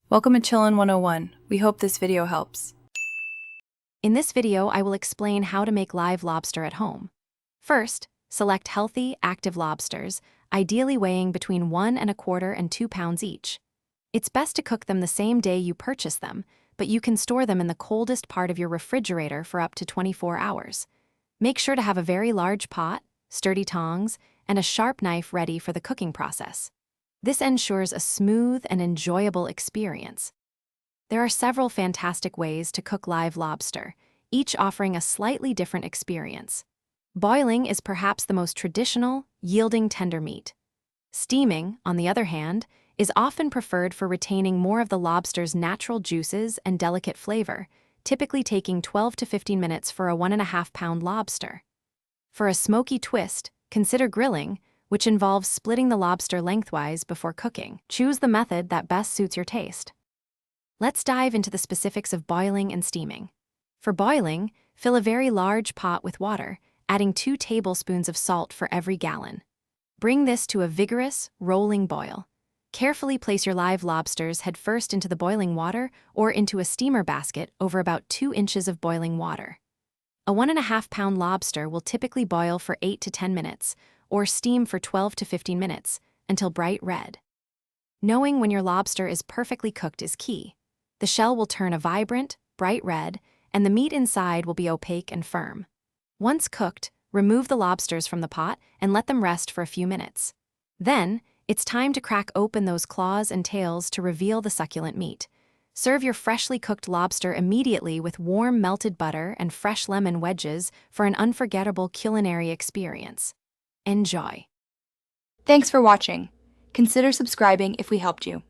Welcome to Chillin' 101. We hope this video helps. In this video, I will explain how to make live lobster at home. First, select healthy, active lobsters, ideally weighing between 1¼ and 2 pounds each. It's best to cook them the same day you purchase them, but you can store them in the coldest part of your refrigerator for up to 24 hours. Make sure to have a very large pot, sturdy tongs, and a sharp knife ready for the cooking process. This ensures a smooth and enjoyable experience. There are several fantastic ways to cook live lobster, each offering a slightly different experience. Boiling is perhaps the most traditional, yielding tender meat. Steaming, on the other hand, is often preferred for retaining more of the lobster's natural juices and delicate flavor, typically taking 12 to 15 minutes for a 1½ pound lobster. For a smoky twist, consider grilling, which involves splitting the lobster lengthwise before cooking. Choose the method that best suits your taste. Let's dive into the specifics of boiling and steaming. For boiling, fill a very large pot with water, adding 2 tablespoons of salt for every gallon. Bring this to a vigorous, rolling boil. Carefully place your live lobsters headfirst into the boiling water or into a steamer basket over about 2 inches of boiling water. A 1½ pound lobster will typically boil for 8 to 10 minutes, or steam for 12 to 15 minutes, until bright red. Knowing when your lobster is perfectly cooked is key. The shell will turn a vibrant, bright red, and the meat inside will be opaque and firm. Once cooked, remove the lobsters from the pot and let them rest for a few minutes. Then, it's time to crack open those claws and tails to reveal the succulent meat. Serve your freshly cooked lobster immediately with warm melted butter and fresh lemon wedges for an unforgettable culinary experience. Enjoy. Thanks for watching. Consider subscribing if we helped you.